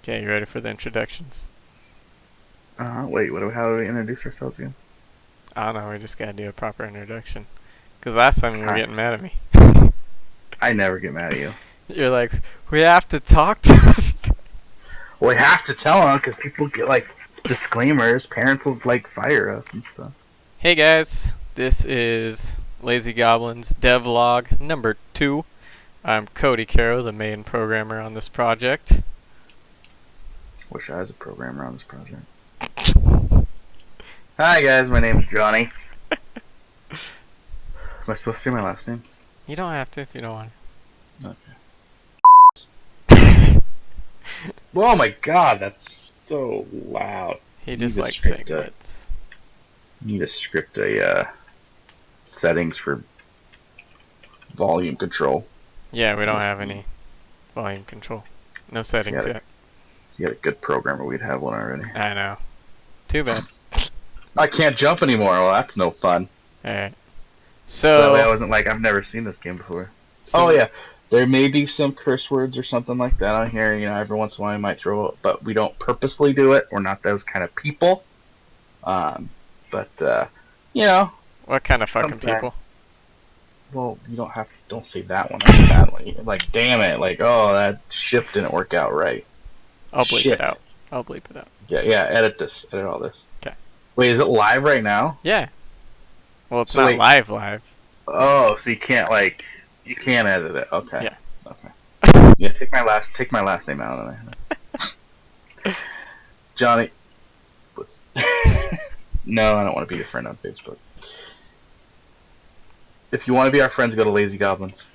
Okay, you ready for the introductions? Wait, how do we introduce ourselves again? I don't know, we just gotta do a proper introduction. Because last time you were Hi. getting mad at me. I never get mad at you. You're like, we have to talk to them. Well, we have to tell them because people get like disclaimers. Parents will like fire us and stuff. Hey guys, this is Lazy Goblins Devlog number 2. I'm Cody Caro, the main programmer on this project. Wish I was a programmer on this project. Hi guys, my name's Johnny. Am I supposed to say my last name? You don't have to if you don't want Okay. Oh my god, that's so loud. He just Need to likes saying script words. Need to script a settings for volume control. Yeah, we don't have any volume control. No settings yet. If you had a good programmer, we'd have one already. I know. Too bad. I can't jump anymore. Well, that's no fun. Alright. So that way I So, wasn't like, I've never seen this game before. Oh yeah, there may be some curse words or something like that on here. You know, every once in a while I might throw it, but we don't purposely do it. We're not those kind of people. But you know, what kind of fucking sometimes- people? Well, you don't say that one. That's a bad one. You're like, damn it! Like, oh, that ship didn't work out right. I'll bleep Shit. it out. I'll bleep it out. Yeah. Edit this. Edit all this. 'Kay. Wait, is it live right now? Yeah. Well, it's So not wait. live. Oh, so you can't edit it. Okay. Yeah. Okay. Yeah, take my last name out of there. Johnny. No, I don't want to be your friend on Facebook. If you want to be our friends, go to Lazy Goblins.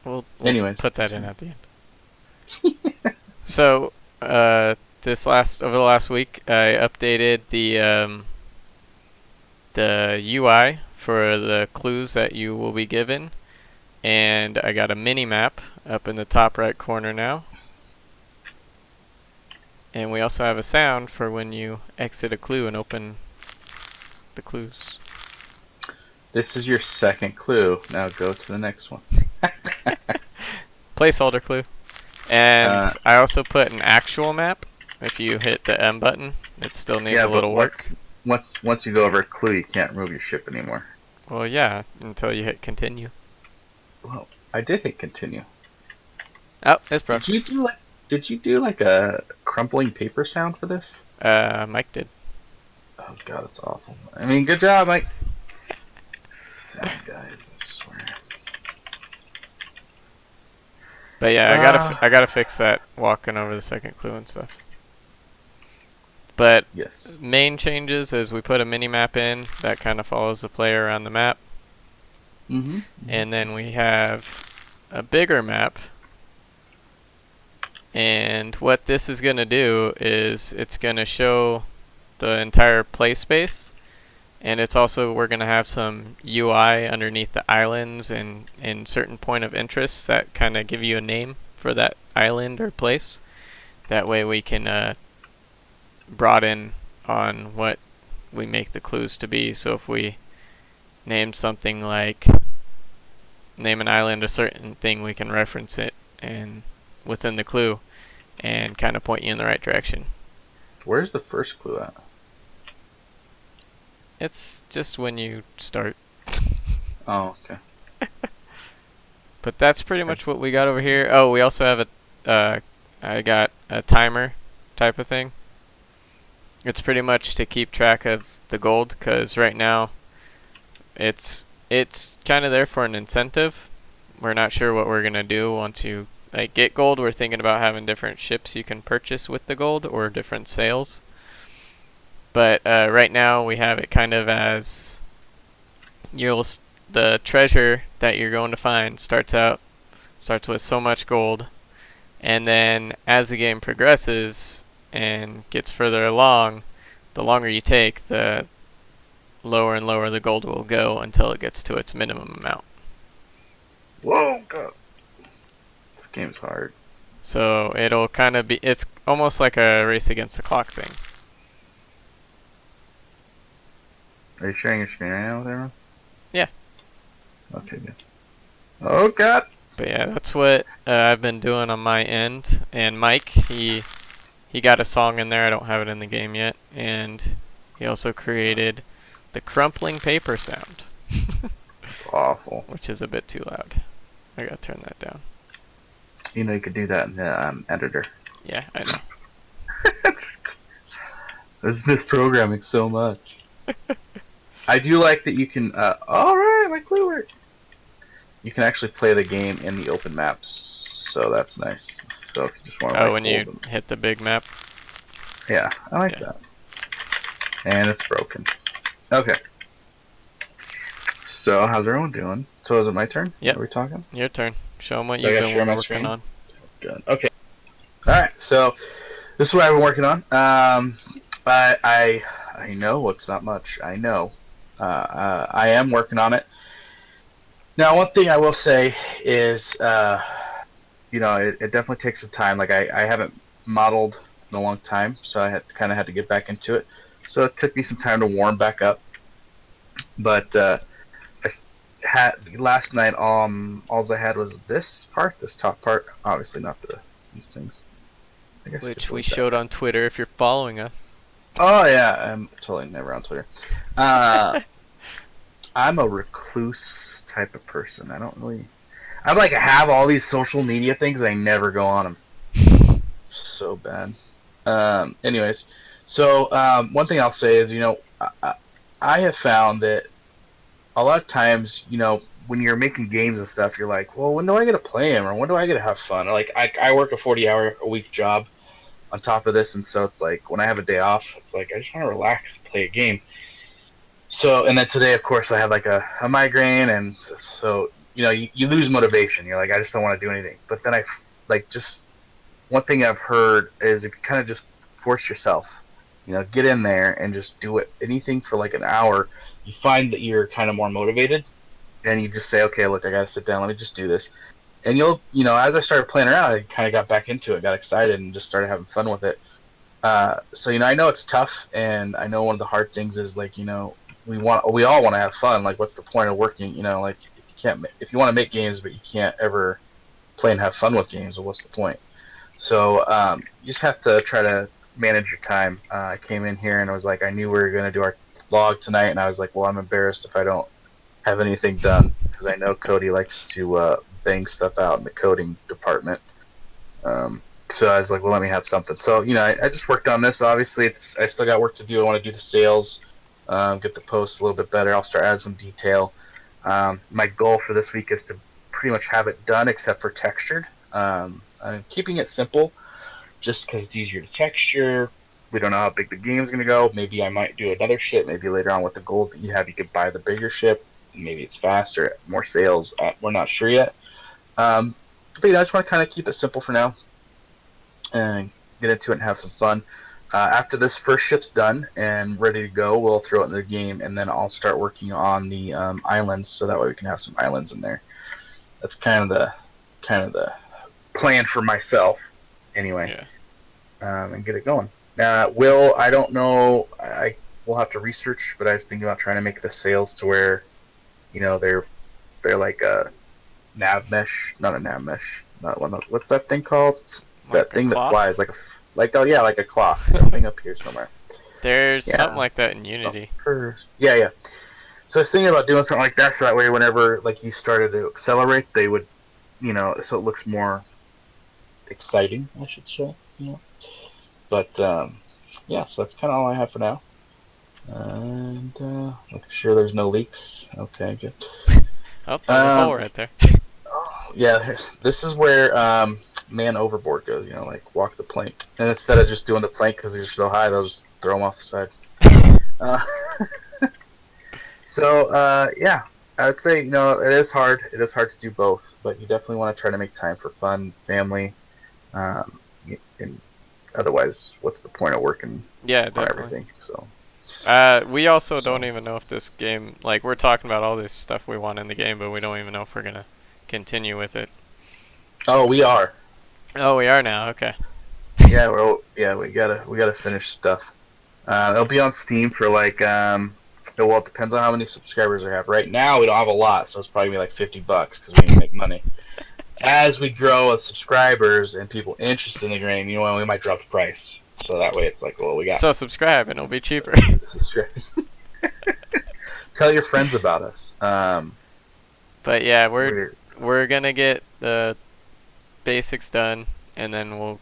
We'll Anyways. put that in at the end. So, over the last week, I updated the UI for the clues that you will be given, and I got a mini map up in the top right corner now. And we also have a sound for when you exit a clue and open the clues. This is your second clue. Now go to the next one. Placeholder clue. And I also put an actual map. If you hit the M button, it still needs a little work. Once you go over a clue, you can't move your ship anymore. Well, yeah, until you hit continue. Well, I did hit continue. Oh, it's broke. Did you do like a crumpling paper sound for this? Mike did. Oh god, it's awful. I mean, good job, Mike. Sad guys, I swear. But yeah, I gotta fix that walking over the second clue and stuff. But Yes. main changes is we put a mini map in that kind of follows the player around the map, and then we have a bigger map. And what this is gonna do is it's gonna show the entire play space. And it's also, we're going to have some UI underneath the islands and certain point of interest that kind of give you a name for that island or place. That way we can broaden on what we make the clues to be. So if we name something like, name an island a certain thing, we can reference it and within the clue and kind of point you in the right direction. Where's the first clue at? It's just when you start. Oh, okay. But that's pretty much what we got over here. Oh, we also have I got a timer type of thing. It's pretty much to keep track of the gold, because right now it's kind of there for an incentive. We're not sure what we're gonna do once you get gold. We're thinking about having different ships you can purchase with the gold or different sales. But right now we have it kind of as the treasure that you're going to find starts with so much gold, and then as the game progresses and gets further along, the longer you take, the lower and lower the gold will go until it gets to its minimum amount. Whoa, God. This game's hard. So it'll kind of be, it's almost like a race against the clock thing. Are you sharing your screen right now with everyone? Yeah. Okay, good. Oh, God. But yeah, that's what I've been doing on my end. And Mike, he got a song in there. I don't have it in the game yet. And he also created the crumpling paper sound. It's awful. Which is a bit too loud. I gotta turn that down. You know, you could do that in the editor. Yeah, I know. There's misprogramming so much. I do like that you can. Alright, my clue worked. You can actually play the game in the open maps, so that's nice. So if you just want to. Oh, when you hit the big map. Yeah, I like that. And it's broken. Okay. So how's everyone doing? So is it my turn? Yep. Are we talking? Your turn. Show them what you've been working on. Good. Okay. All right. So this is what I've been working on. I know it's not much. I know. I am working on it. Now, one thing I will say is, it definitely takes some time. Like I haven't modeled in a long time, so I had to get back into it. So it took me some time to warm back up. But last night, all I had was this top part. Obviously not these things. I guess which we showed on Twitter if you're following us. Oh yeah, I'm totally never on Twitter. I'm a recluse type of person. I don't really. I have all these social media things. I never go on them. So bad. Anyways, so one thing I'll say is, I have found that a lot of times, when you're making games and stuff, you're like, well, when do I get to play them, or when do I get to have fun? Or I work a 40-hour-a-week job on top of this, and so it's like when I have a day off, it's like I just want to relax and play a game. So, and then today, of course, I have a migraine, and so you lose motivation. You're like, I just don't want to do anything. But then just one thing I've heard is if you kind of just force yourself, get in there and just do it, anything for an hour, you find that you're kind of more motivated, and you just say, okay, look, I got to sit down, let me just do this. And as I started playing around, I kind of got back into it, got excited, and just started having fun with it. So, I know it's tough, and I know one of the hard things is we all want to have fun. What's the point of working? If you want to make games, but you can't ever play and have fun with games, well, what's the point? So you just have to try to manage your time. I came in here and I was like, I knew we were going to do our vlog tonight, and I was like, well, I'm embarrassed if I don't have anything done, because I know Cody likes to bang stuff out in the coding department. So I was like, well, let me have something. So I just worked on this. Obviously, I still got work to do. I want to do the sales, get the posts a little bit better. I'll start adding some detail. My goal for this week is to pretty much have it done except for textured. I'm keeping it simple just because it's easier to texture. We don't know how big the game's going to go. Maybe I might do another ship. Maybe later on with the gold that you have, you could buy the bigger ship. Maybe it's faster, more sales. We're not sure yet. But I just want to kind of keep it simple for now and get into it and have some fun. After this first ship's done and ready to go, we'll throw it in the game, and then I'll start working on the islands, so that way we can have some islands in there. That's kind of the plan for myself, anyway. Yeah. And get it going. I don't know. We'll have to research, but I was thinking about trying to make the sails to where, they're like a nav mesh, not a nav mesh, not one. What's that thing called? That thing that flies like a cloth. That thing up here somewhere. There's something like that in Unity. Yeah. So I was thinking about doing something like that, so that way whenever you started to accelerate, they would, so it looks more exciting, I should say. But so that's kind of all I have for now. And make sure there's no leaks. Okay, good. Oh, there's a hole right there. Yeah, this is where man overboard goes. Walk the plank. And instead of just doing the plank because you're so high, they'll just throw them off the side. I would say it is hard. It is hard to do both, but you definitely want to try to make time for fun, family, and otherwise, what's the point of working? Yeah, on definitely. Everything? So. We also don't even know if this game, we're talking about all this stuff we want in the game, but we don't even know if we're gonna continue with it. Oh, we are. Oh, we are now. Okay. Yeah, we gotta finish stuff. It'll be on Steam for it depends on how many subscribers I have. Right now, we don't have a lot, so it's probably gonna be $50 because we need to make money. as we grow with subscribers and people interested in the game, you know, we might drop the price. So that way it's like, well, we got So subscribe and it'll be cheaper. subscribe. Tell your friends about us. But yeah, We're we're gonna get the basics done, and then we'll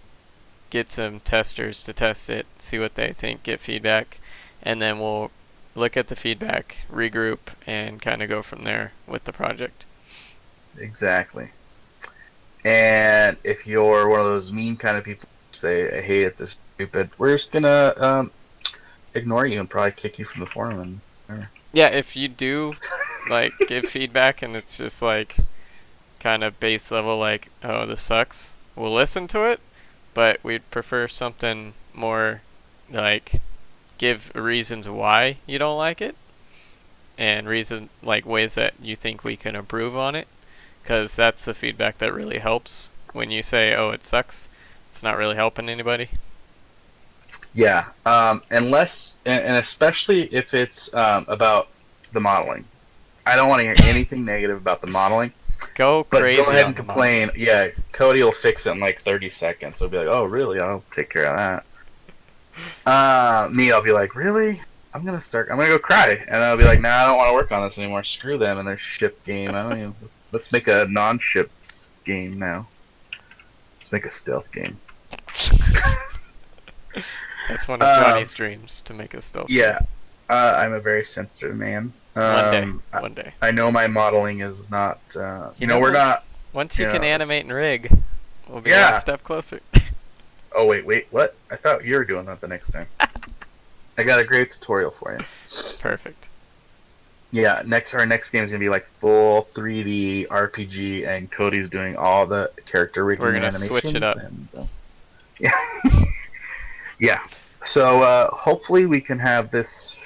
get some testers to test it, see what they think, get feedback, and then we'll look at the feedback, regroup, and kind of go from there with the project. exactly. And if you're one of those mean kind of people, say, I hate it, this is stupid, we're just gonna ignore you and probably kick you from the forum. And Yeah, if you do like give feedback and it's just like kind of base level, like, oh, this sucks, we'll listen to it, but we'd prefer something more like give reasons why you don't like it and reason like ways that you think we can improve on it, because that's the feedback that really helps. When you say, oh, it sucks, it's not really helping anybody. yeah, unless and especially if it's about the modeling. I don't want to hear anything negative about the modeling. Go But go crazy ahead on and the modeling. complain. Yeah, Cody will fix it in like 30 seconds. He'll be like, "Oh, really? I'll take care of that." Me, I'll be like, "Really? I'm gonna start. I'm gonna go cry," and I'll be like, "Nah, I don't want to work on this anymore. Screw them and their ship game. I don't even. Let's make a non-ships game now. Let's make a stealth game." That's one of Johnny's dreams, to make a stealth Yeah, game. I'm a very sensitive man. One day, I, one day. I know my modeling is not. You We're know, not. once You you can know, animate and rig, we'll be one yeah. step closer. Oh wait, what? I thought you were doing that the next time. I got a great tutorial for you. Perfect. Yeah, our next game is gonna be like full 3D RPG, and Cody's doing all the character rigging We're and gonna animations. switch it up. And, yeah, yeah. So hopefully we can have this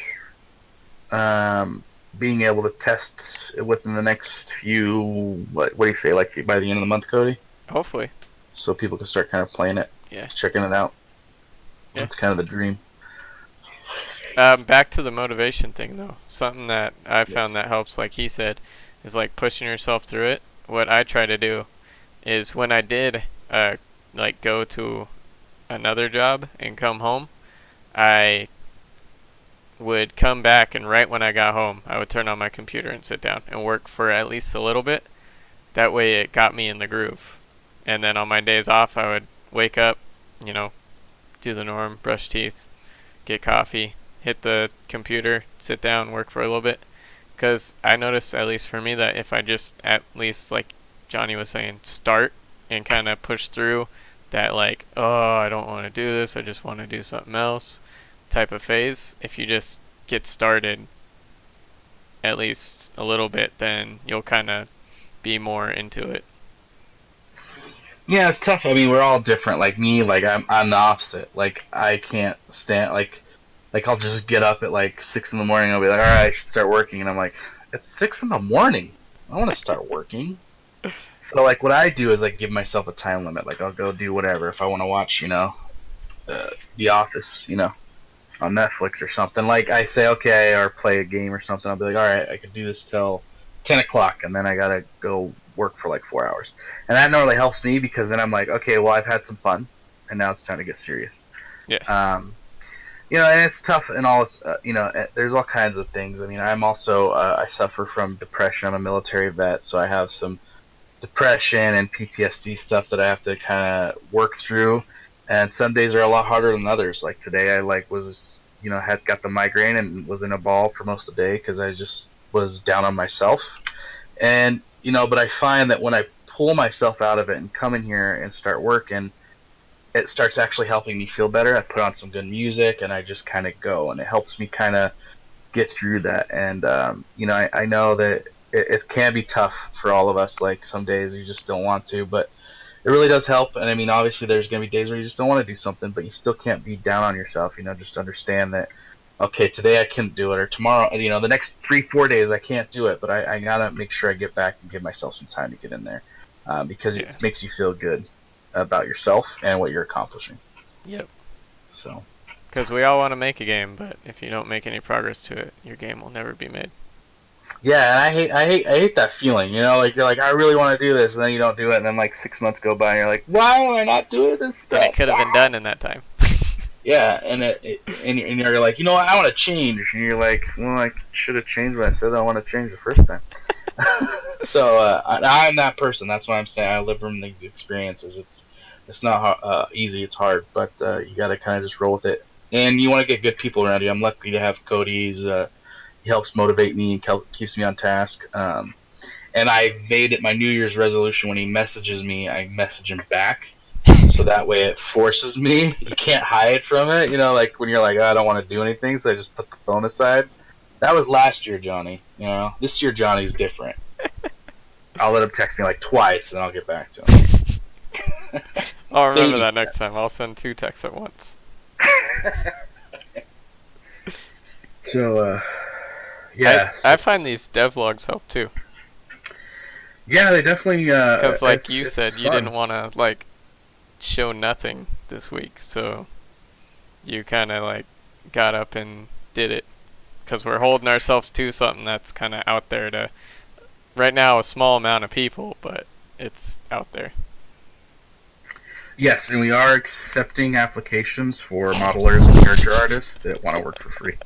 being able to test within the next few. What do you say? Like by the end of the month, Cody? Hopefully. So people can start kind of playing it, Yeah. checking it out. Yeah. That's kind of the dream. Back to the motivation thing, though. Something that I found Yes. that helps, like he said, is like pushing yourself through it. What I try to do is when I did like go to another job and come home, I would come back, and right when I got home, I would turn on my computer and sit down and work for at least a little bit. That way it got me in the groove. And then on my days off, I would wake up, you know, do the norm, brush teeth, get coffee, hit the computer, sit down, work for a little bit. Because I noticed, at least for me, that if I just at least, like Johnny was saying, start and kind of push through that, like, oh, I don't want to do this, I just want to do something else type of phase, if you just get started at least a little bit, then you'll kind of be more into it. Yeah, it's tough. I mean, we're all different. Like me, like I'm the opposite. Like I can't stand like I'll just get up at like 6 in the morning. I'll be like, all right, I should start working, and I'm like, it's 6 in the morning. I want to start working. So like what I do is like give myself a time limit. Like I'll go do whatever if I want to watch, The Office, on Netflix or something. Like I say, okay, or play a game or something. I'll be like, all right, I could do this till 10 o'clock, and then I gotta go work for like 4 hours. And that normally helps me because then I'm like, okay, well I've had some fun, and now it's time to get serious. Yeah. And it's tough and all. It's there's all kinds of things. I mean, I'm also I suffer from depression. I'm a military vet, so I have some depression and PTSD stuff that I have to kind of work through. And some days are a lot harder than others. Like today, I was had got the migraine and was in a ball for most of the day because I just was down on myself. And but I find that when I pull myself out of it and come in here and start working, it starts actually helping me feel better. I put on some good music and I just kind of go, and it helps me kind of get through that. And I know that it can be tough for all of us. Like some days you just don't want to, but it really does help. And I mean, obviously there's gonna be days where you just don't want to do something, but you still can't be down on yourself. Just understand that, okay, today I couldn't do it, or tomorrow, the next 3-4 days I can't do it, but I gotta make sure I get back and give myself some time to get in there, because Yeah. it makes you feel good about yourself and what you're accomplishing. Yep. So. Because we all want to make a game, but if you don't make any progress to it, your game will never be made. Yeah, and I hate that feeling. Like you're like, I really want to do this, and then you don't do it, and then like 6 months go by, and you're like, why am I not doing this And it stuff? could have been Ah! done in that time. Yeah, and you're like, I want to change, and you're like, well, I should have changed when I said I want to change the first time. So I'm that person. That's why I'm saying I live from these experiences. It's not easy. It's hard, but you got to kind of just roll with it. And you want to get good people around you. I'm lucky to have Cody. He helps motivate me and keeps me on task. And I made it my New Year's resolution. When he messages me, I message him back. So that way it forces me. You can't hide from it. Like when you're like, oh, I don't want to do anything, so I just put the phone aside. That was last year, Johnny. This year Johnny's different. I'll let him text me like twice, and I'll get back to him. I'll remember Baby that next steps. time. I'll send 2 texts at once. So, I yeah, I find these devlogs help too. yeah, they definitely. Because like you It's said, you didn't fun. want to like show nothing this week, so you kind of like got up and did it. Because we're holding ourselves to something that's kind of out there to right now a small amount of people, but it's out there. Yes, and we are accepting applications for modelers and character artists that want to work for free.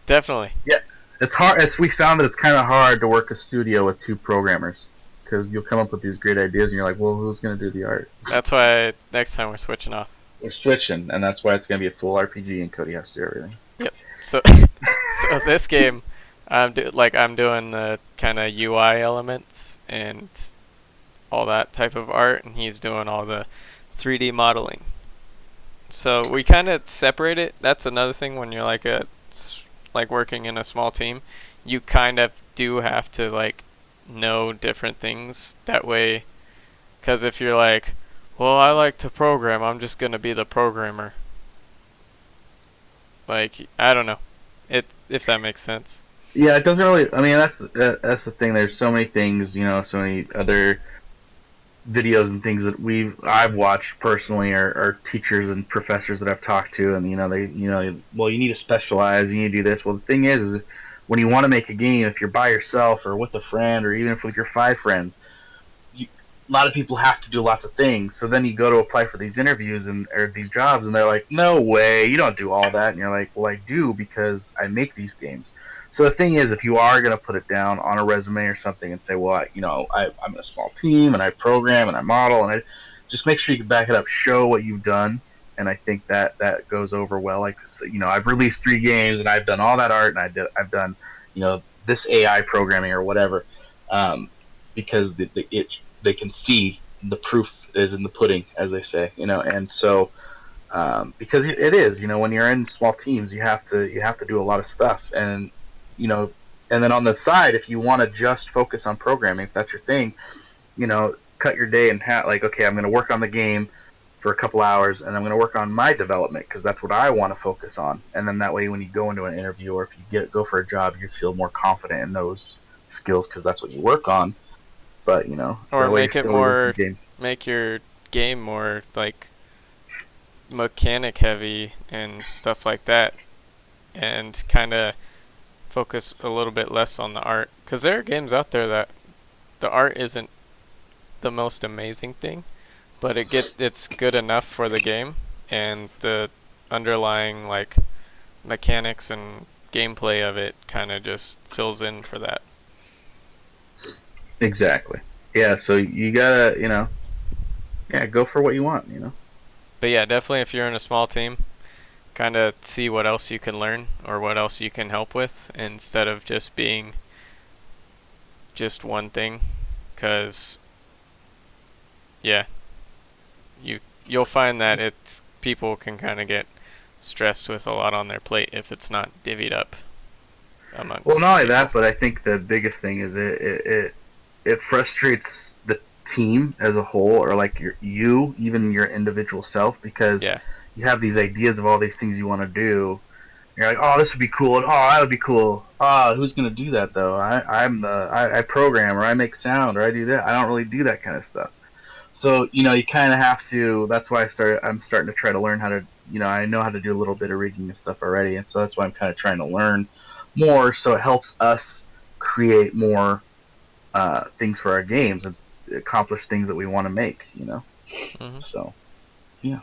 Definitely. Yeah, it's hard. We found that it's kind of hard to work a studio with 2 programmers because you'll come up with these great ideas, and you're like, well, who's going to do the art? That's why next time we're switching off. We're switching, and that's why it's going to be a full RPG, and Cody has to do everything. Yep. So so this game, I'm doing the kind of UI elements and all that type of art, and he's doing all the 3D modeling. So we kind of separate it. That's another thing when you're like working in a small team, you kind of do have to like know different things that way. Because if you're like, well, I like to program, I'm just gonna be the programmer. Like I don't know, it if that makes sense. Yeah, it doesn't really. I mean, that's the thing. There's so many things, so many other videos and things that I've watched personally, or teachers and professors that I've talked to, and well, you need to specialize, you need to do this. Well, the thing is when you want to make a game, if you're by yourself or with a friend, or even if with your 5 friends, a lot of people have to do lots of things. So then you go to apply for these interviews or these jobs, and they're like, "No way, you don't do all that." And you're like, "Well, I do because I make these games." So the thing is, if you are going to put it down on a resume or something and say, "Well, I'm in a small team and I program and I model," and I just make sure you can back it up, show what you've done, and I think that goes over well. Like, I've released 3 games and I've done all that art, and I've done this AI programming or whatever, because they can see the proof is in the pudding, as they say, and so because it is, when you're in small teams, you have to do a lot of stuff, and you know, and then on the side, if you want to just focus on programming, if that's your thing, cut your day in half. Like, okay, I'm going to work on the game for a couple hours, and I'm going to work on my development because that's what I want to focus on. And then that way, when you go into an interview or if you go for a job, you feel more confident in those skills because that's what you work on. But Or that way you're make it still releasing more, games. make your game more like mechanic heavy and stuff like that, and kind of focus a little bit less on the art. Because there are games out there that the art isn't the most amazing thing, but it's good enough for the game, and the underlying like mechanics and gameplay of it kind of just fills in for that. Exactly. Yeah. So you gotta, yeah, go for what you want. But yeah, definitely if you're in a small team, kind of see what else you can learn or what else you can help with instead of just being just one thing. Because yeah, you'll find that it's people can kind of get stressed with a lot on their plate if it's not divvied up Well, amongst not only people. that, but I think the biggest thing is it frustrates the team as a whole, or like even your individual self, because Yeah. you have these ideas of all these things you want to do. You're like, oh, this would be cool, and oh, that would be cool. Who's gonna do that though? I program, or I make sound, or I do that. I don't really do that kind of stuff. So you kind of have to. That's why I'm starting to try to learn how to I know how to do a little bit of rigging and stuff already, and so that's why I'm kind of trying to learn more, so it helps us create more things for our games and accomplish things that we want to make. Hmm. So, yeah.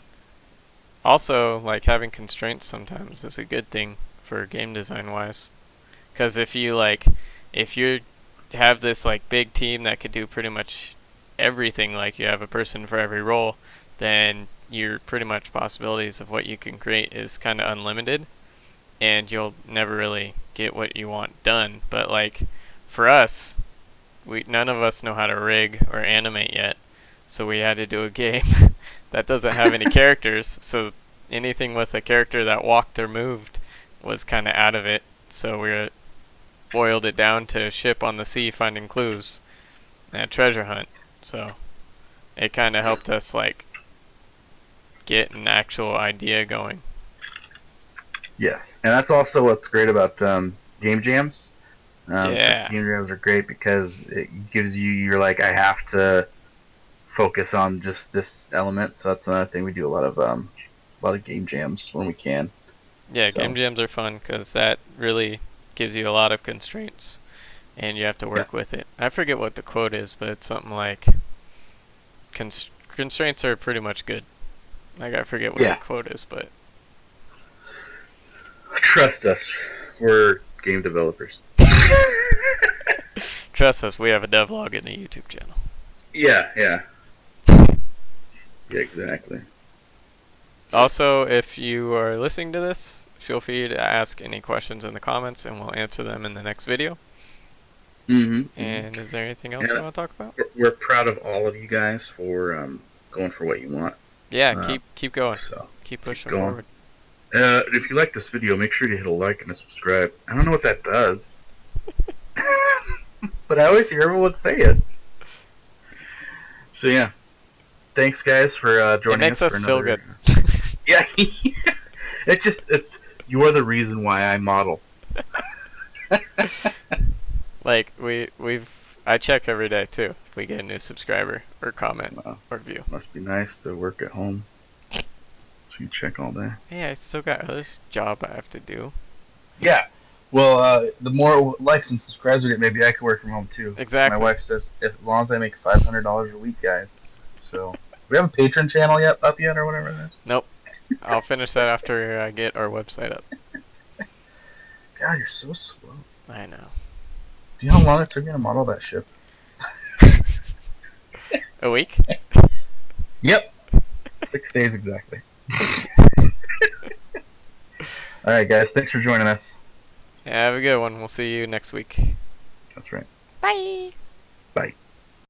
Also, like having constraints sometimes is a good thing for game design wise. Because if you have this like big team that could do pretty much everything, like you have a person for every role, then your pretty much possibilities of what you can create is kind of unlimited, and you'll never really get what you want done. But like for us, we none of us know how to rig or animate yet, so we had to do a game that doesn't have any characters. So anything with a character that walked or moved was kind of out of it. So we boiled it down to a ship on the sea finding clues and a treasure hunt. So it kind of helped us like get an actual idea going. Yes, and that's also what's great about game jams. Yeah. Game jams are great because it gives you're like, I have to focus on just this element. So that's another thing, we do a lot of game jams when we can. Yeah, game So jams are fun because that really gives you a lot of constraints and you have to yeah, work with it. I forget what the quote is, but it's something like constraints are pretty much good. Like I forget what the yeah. quote is, but Trust us, we're game developers. trust us, we have a devlog and a YouTube channel. Yeah, yeah, yeah, exactly. Also, if you are listening to this, feel free to ask any questions in the comments and we'll answer them in the next video. Mm-hmm. And is there anything else And you want to talk about? we're proud of all of you guys for going for what you want. Yeah, Uh, keep going. so Keep keep pushing going. forward. If you like this video, make sure to hit a like and a subscribe. I don't know what that does, but I always hear everyone say it. So yeah, thanks guys for It joining makes us us for feel another. good. Yeah, it's you are the reason why I model. Like I check every day too if we get a new subscriber or comment Wow, or view. must be nice to work at home. So you check all day. Hey, I still got this job I have to do. Yeah. Well, the more likes and subscribers we get, maybe I can work from home too. My Exactly. wife says, as long as I make $500 a week, guys. So we have a Patreon channel up yet, or whatever it is. Nope. I'll finish that after I get our website up. God, you're so slow. I know. Do you know how long it took me to model that ship? A week? Yep. 6 days exactly. All right, guys. Thanks for joining us. Yeah, have a good one. We'll see you next week. That's right. Bye. Bye.